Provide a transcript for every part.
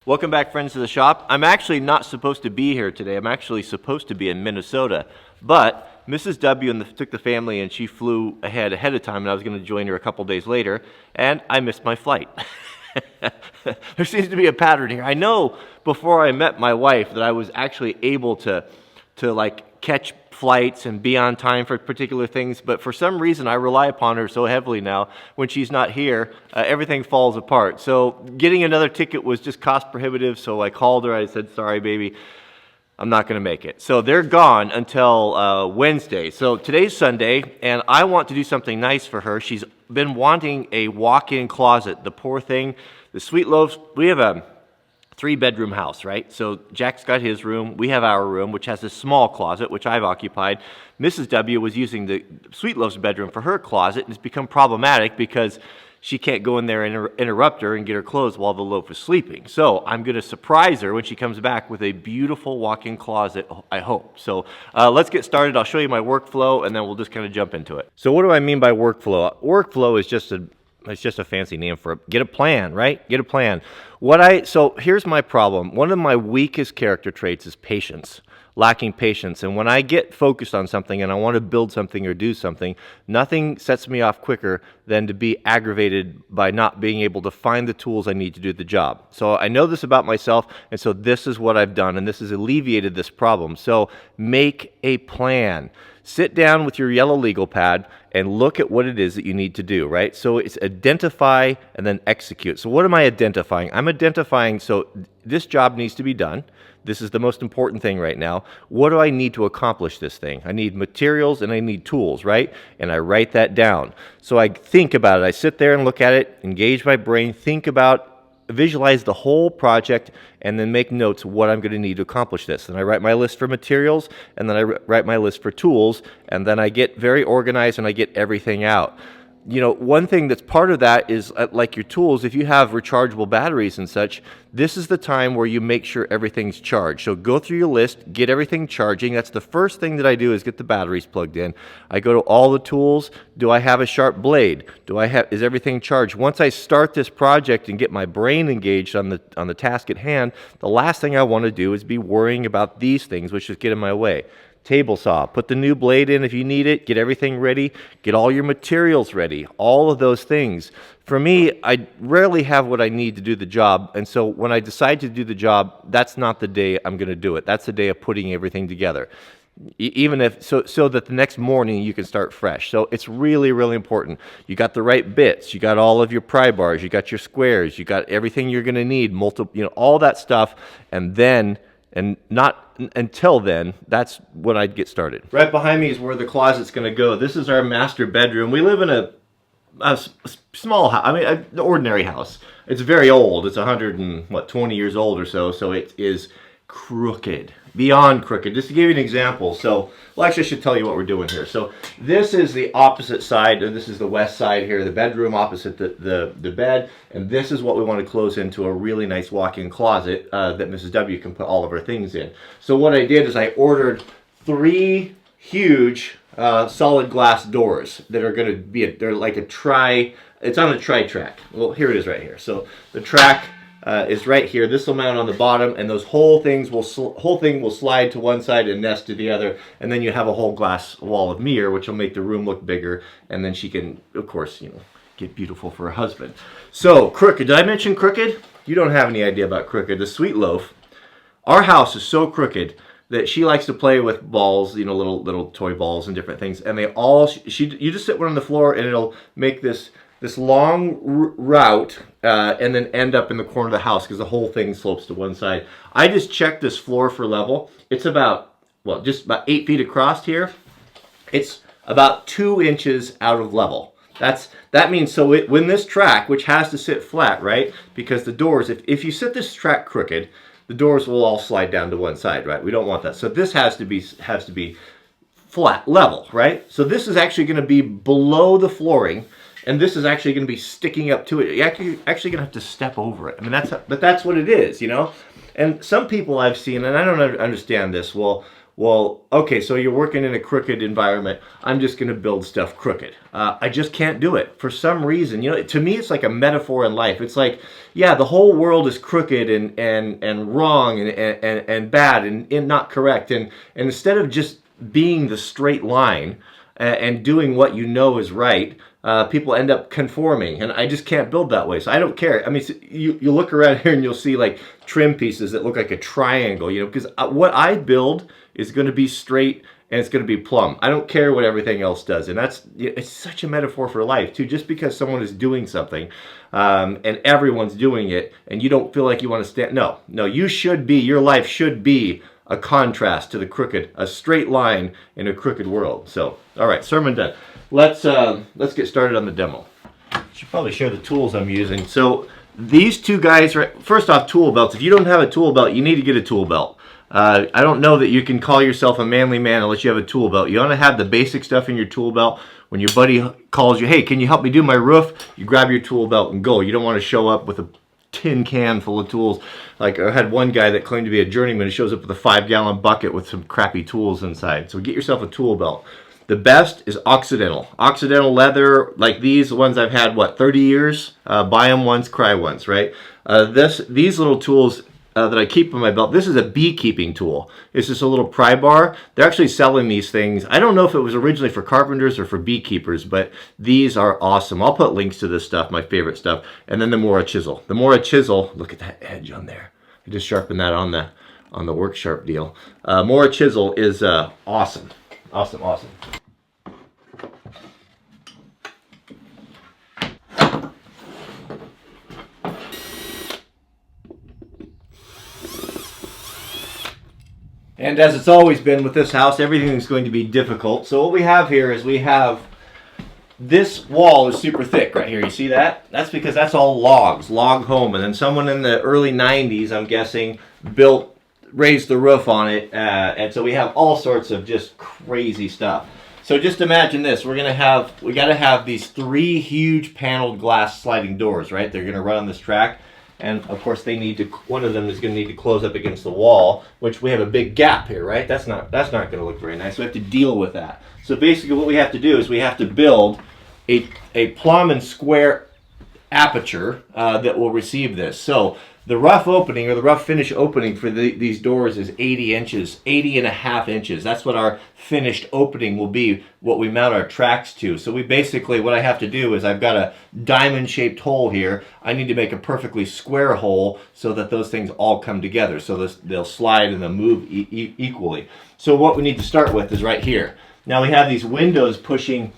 Welcome back, friends, to the shop. I'm actually not supposed to be here today. I'm actually supposed to be in Minnesota, but Mrs. W took the family and she flew ahead of time, and I was going to join her a couple days later, and I missed my flight. There seems to be a pattern here. I know before I met my wife that I was actually able to like catch flights and be on time for particular things, but for some reason I rely upon her so heavily now. When she's not here, everything falls apart. So getting another ticket was just cost prohibitive, so I called her. I said, sorry baby, I'm not going to make it. So they're gone until Wednesday. So today's Sunday, and I want to do something nice for her. She's been wanting a walk-in closet. The poor thing, the Sweet Loaves, we have a 3-bedroom house, right? So Jack's got his room, we have our room, which has a small closet, which I've occupied. Mrs. W was using the Sweet Loaf's bedroom for her closet, and it's become problematic because she can't go in there and interrupt her and get her clothes while the loaf is sleeping. So I'm going to surprise her when she comes back with a beautiful walk-in closet, I hope. So let's get started. I'll show you my workflow, and then we'll just kind of jump into it. So what do I mean by workflow? Workflow is just a fancy name for it. Get a plan, right? Get a plan. So here's my problem. One of my weakest character traits is patience, lacking patience. And when I get focused on something and I want to build something or do something, nothing sets me off quicker than to be aggravated by not being able to find the tools I need to do the job. So I know this about myself, and so this is what I've done, and this has alleviated this problem. So make a plan. Sit down with your yellow legal pad and look at what it is that you need to do, right? So it's identify and then execute. So what am I identifying? I'm identifying, so this job needs to be done. This is the most important thing right now. What do I need to accomplish this thing? I need materials and I need tools, right? And I write that down. So I think about it. I sit there and look at it, engage my brain, think about, visualize the whole project, and then make notes of what I'm going to need to accomplish this. And I write my list for materials, and then I write my list for tools, and then I get very organized and I get everything out. You know, one thing that's part of that is like your tools, if you have rechargeable batteries and such, this is the time where you make sure everything's charged. So go through your list, get everything charging. That's the first thing that I do, is get the batteries plugged in. I go to all the tools. Do I have a sharp blade? Is everything charged? Once I start this project and get my brain engaged on the task at hand, the last thing I want to do is be worrying about these things, which just get in my way. Table saw, put the new blade in if you need it, get everything ready, get all your materials ready, all of those things. For me, I rarely have what I need to do the job, and so when I decide to do the job, that's not the day I'm going to do it. That's the day of putting everything together. Even if, so that the next morning you can start fresh. So it's really, really important. You got the right bits, you got all of your pry bars, you got your squares, you got everything you're going to need, all that stuff, and not until then, that's when I'd get started. Right behind me is where the closet's going to go. This is our master bedroom. We live in a small house, an ordinary house. It's very old. It's 120 years old or so, so it is crooked, beyond crooked. Just to give you an example, actually I should tell you what we're doing here. So this is the opposite side, and this is the west side here, the bedroom opposite the bed, and this is what we want to close into a really nice walk-in closet that Mrs. W can put all of her things in. So what I did is I ordered 3 huge solid glass doors that are going to be, they're like it's on a tri-track. Well, here it is right here. So the track is right here. This will mount on the bottom, and those whole thing will slide to one side and nest to the other, and then you have a whole glass wall of mirror, which will make the room look bigger, and then she can, of course, get beautiful for her husband. So crooked. Did I mention crooked? You don't have any idea about crooked. The Sweet Loaf. Our house is so crooked that she likes to play with balls, little toy balls and different things, and you just sit one on the floor, and it'll make this long route and then end up in the corner of the house because the whole thing slopes to one side. I just checked this floor for level. It's just about 8 feet across here. It's about 2 inches out of level. That means, when this track, which has to sit flat, right? Because the doors, if you sit this track crooked, the doors will all slide down to one side, right? We don't want that. So this has to be flat, level, right? So this is actually going to be below the flooring, and this is actually going to be sticking up to it. You're actually going to have to step over it. But that's what it is, And some people I've seen, and I don't understand this, well, okay, so you're working in a crooked environment. I'm just going to build stuff crooked. I just can't do it for some reason. You know, to me, it's like a metaphor in life. It's like, yeah, the whole world is crooked and wrong and bad and not correct. And instead of just being the straight line and doing what you know is right, people end up conforming, and I just can't build that way. So I don't care. I mean, so you look around here and you'll see like trim pieces that look like a triangle, you know, because what I build is going to be straight and it's going to be plumb. I don't care what everything else does, and it's such a metaphor for life too. Just because someone is doing something, and everyone's doing it, and you don't feel like you want to stand. No, your life should be a contrast to the crooked, a straight line in a crooked world. So, all right, sermon done. Let's get started on the demo. Should probably share the tools I'm using. So these two guys, first off, tool belts. If you don't have a tool belt, you need to get a tool belt. I don't know that you can call yourself a manly man unless you have a tool belt. You want to have the basic stuff in your tool belt. When your buddy calls you, hey, can you help me do my roof? You grab your tool belt and go. You don't want to show up with a tin can full of tools. Like I had one guy that claimed to be a journeyman who shows up with a 5-gallon bucket with some crappy tools inside. So get yourself a tool belt. The best is Occidental. Occidental leather, like these, the ones I've had, 30 years? Buy them once, cry once, right? These little tools that I keep in my belt, this is a beekeeping tool. It's just a little pry bar. They're actually selling these things. I don't know if it was originally for carpenters or for beekeepers, but these are awesome. I'll put links to this stuff, my favorite stuff. And then the Mora chisel. The Mora chisel, look at that edge on there. I just sharpened that on the Work Sharp deal. Mora chisel is awesome. Awesome. And as it's always been with this house, everything is going to be difficult. So what we have here is this wall is super thick right here. You see that? That's because that's all logs, log home. And then someone in the early 90s, I'm guessing, raised the roof on it. And so we have all sorts of just crazy stuff. So just imagine this. We got to have these 3 huge paneled glass sliding doors, right? They're going to run on this track. And of course one of them is going to need to close up against the wall, which we have a big gap here, right? That's not going to look very nice. So we have to deal with that. So basically what we have to do is we have to build a plumb and square aperture that will receive this. So the rough opening, or the rough finish opening for these doors is 80 inches, 80.5 inches. That's what our finished opening will be, what we mount our tracks to. So what I have to do is I've got a diamond-shaped hole here. I need to make a perfectly square hole so that those things all come together. So they'll slide and they'll move equally. So what we need to start with is right here. Now we have these windows pushing.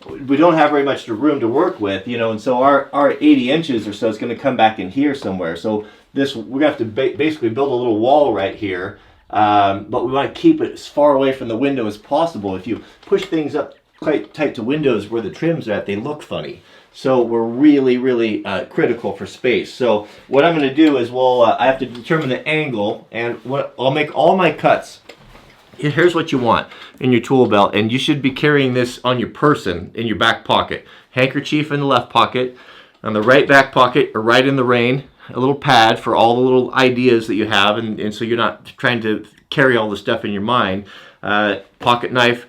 We don't have very much room to work with, you know, and so our 80 inches or so is going to come back in here somewhere. So we're going to have to basically build a little wall right here, but we want to keep it as far away from the window as possible. If you push things up quite tight to windows where the trim's are at, they look funny. So we're really critical for space. So what I'm going to do is I have to determine the angle, and I'll make all my cuts. Here's what you want in your tool belt, and you should be carrying this on your person in your back pocket. Handkerchief in the left pocket, on the right back pocket, or right in the rain, a little pad for all the little ideas that you have, and so you're not trying to carry all the stuff in your mind. Pocket knife,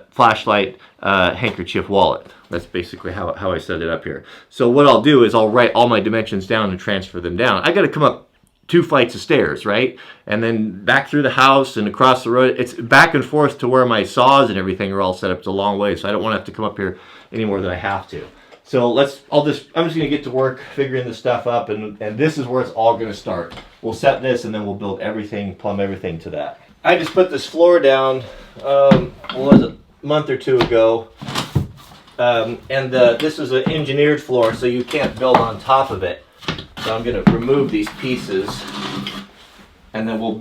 flashlight, handkerchief, wallet. That's basically how I set it up here. So what I'll do is I'll write all my dimensions down and transfer them down. I got to come up 2 flights of stairs, right? And then back through the house and across the road. It's back and forth to where my saws and everything are all set up. It's a long way, so I don't want to have to come up here any more than I have to. So I'm just going to get to work figuring this stuff up, and this is where it's all going to start. We'll set this, and then we'll build everything, plumb everything to that. I just put this floor down, a month or 2 ago, this is an engineered floor, so you can't build on top of it. So I'm going to remove these pieces, and then we'll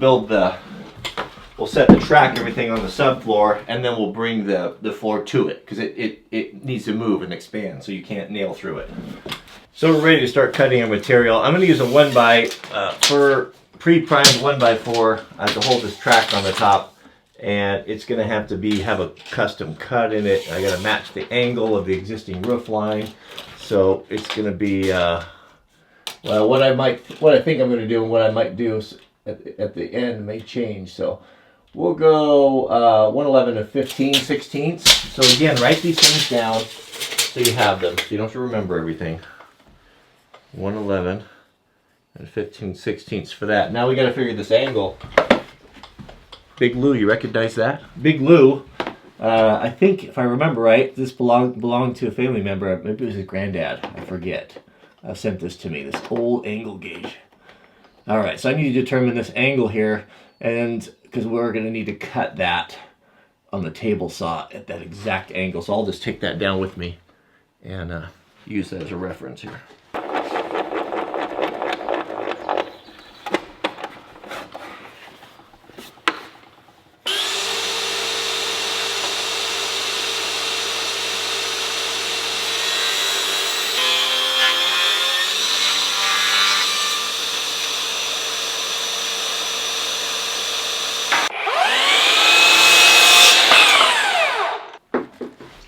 set the track, everything on the subfloor, and then we'll bring the floor to it, because it needs to move and expand, so you can't nail through it. So we're ready to start cutting our material. I'm going to use a pre-primed 1x4 to hold this track on the top, and it's going to have to have a custom cut in it. I got to match the angle of the existing roof line, so it's going to be what I think I'm going to do and what I might do at the end may change. So We'll go 111 and 15/16. So again, write these things down so you have them, so you don't have to remember everything. 111 and 15/16 for that. Now we got to figure this angle. Big Lou, you recognize that? Big Lou, I think if I remember right, this belonged to a family member. Maybe it was his granddad. I forget. Sent this to me. This old angle gauge. All right, so I need to determine this angle here, and because we're going to need to cut that on the table saw at that exact angle. So I'll just take that down with me and use that as a reference here.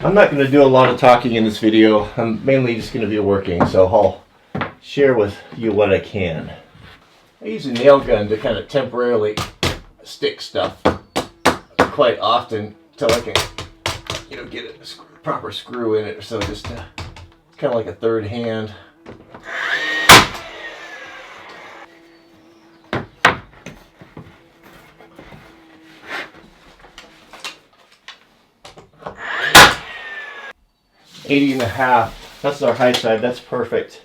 I'm not going to do a lot of talking in this video. I'm mainly just going to be working, so I'll share with you what I can. I use a nail gun to kind of temporarily stick stuff quite often until I can, get a proper screw in it. So just it's kind of like a third hand. $80.5. That's our high side. That's perfect.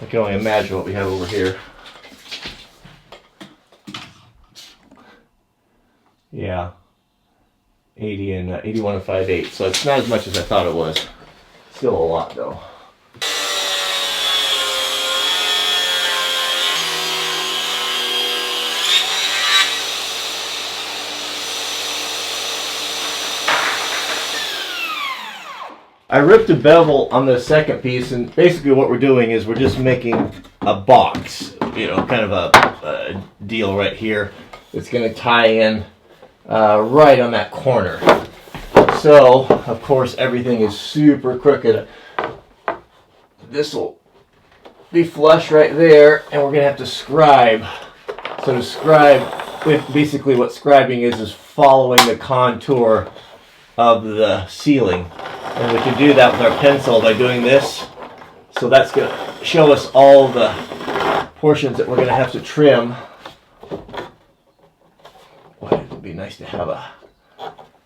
I can only imagine what we have over here. Yeah, 80 and 81 and 5/8. So it's not as much as I thought it was. Still a lot though. I ripped a bevel on the second piece, and basically what we're doing is we're just making a box, kind of a deal right here. It's going to tie in right on that corner. So, of course, everything is super crooked. This will be flush right there, and we're going to have to scribe. So to scribe, basically what scribing is following the contour of the ceiling. And we can do that with our pencil by doing this. So that's going to show us all the portions that we're going to have to trim. Boy, it would be nice to have a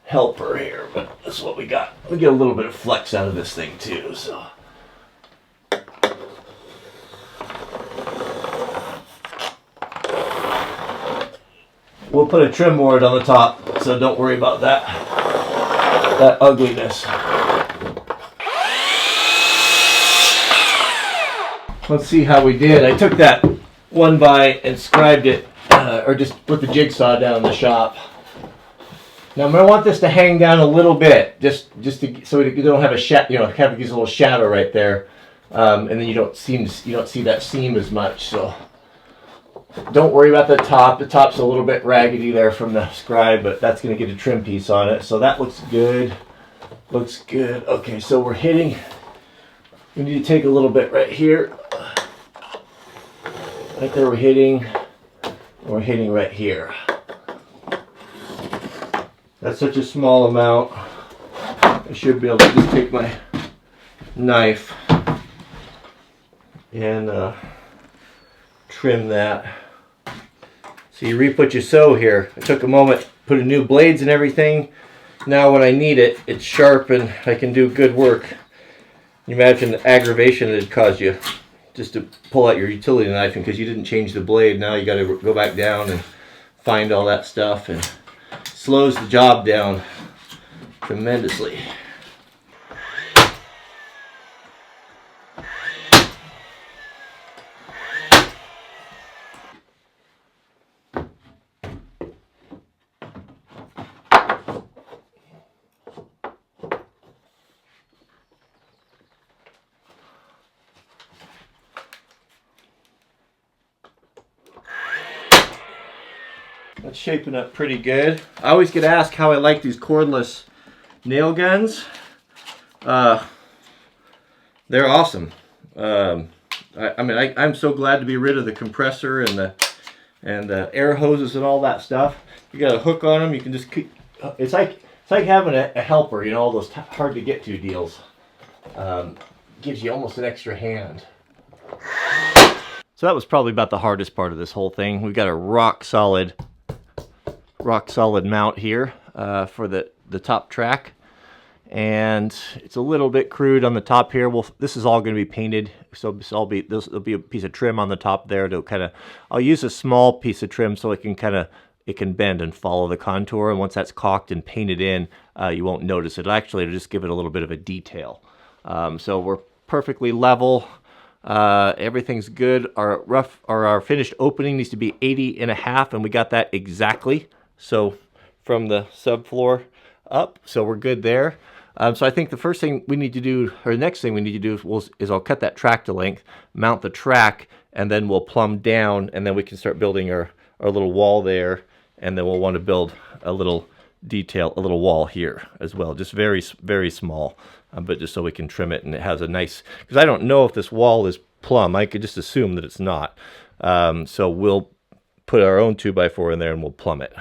helper here, but that's what we got. We get a little bit of flex out of this thing too. So. We'll put a trim board on the top, so don't worry about that ugliness. Let's see how we did. I took that 1x and scribed it, or just put the jigsaw down in the shop. Now I'm going to want this to hang down a little bit, just so you don't have have these little shadow right there, and then you don't see that seam as much. So don't worry about the top. The top's a little bit raggedy there from the scribe, but that's going to get a trim piece on it. So that looks good. Looks good. Okay, so we're hitting. We need to take a little bit right here. Right there we're hitting right here. That's such a small amount. I should be able to just take my knife and trim that. So you reap what you sow here. I took a moment, put in new blades and everything. Now when I need it, it's sharp and I can do good work. You imagine the aggravation that it caused you just to pull out your utility knife, and because you didn't change the blade, now you got to go back down and find all that stuff, and slows the job down tremendously. That's shaping up pretty good. I always get asked how I like these cordless nail guns. They're awesome. I'm so glad to be rid of the compressor and and air hoses and all that stuff. You got a hook on them. You can just keep. It's like having a helper. You know, all those hard to get to deals. Gives you almost an extra hand. So that was probably about the hardest part of this whole thing. We've got a rock solid mount here for the top track, and it's a little bit crude on the top here. Well, this is all going to be painted, so there'll be a piece of trim on the top there to kind of. I'll use a small piece of trim so it can bend and follow the contour, and once that's caulked and painted in, you won't notice it. Actually, it'll just give it a little bit of a detail. So we're perfectly level. Everything's good. Our finished opening needs to be 80.5, and we got that exactly. So from the subfloor up, so we're good there. So I think the first thing we need to do, or the next thing we need to do is I'll cut that track to length, mount the track, and then we'll plumb down, and then we can start building our little wall there, and then we'll want to build a little wall here as well, just very, very small, but just so we can trim it, and it has a nice, because I don't know if this wall is plumb. I could just assume that it's not. So we'll put our own 2x4 in there and we'll plumb it.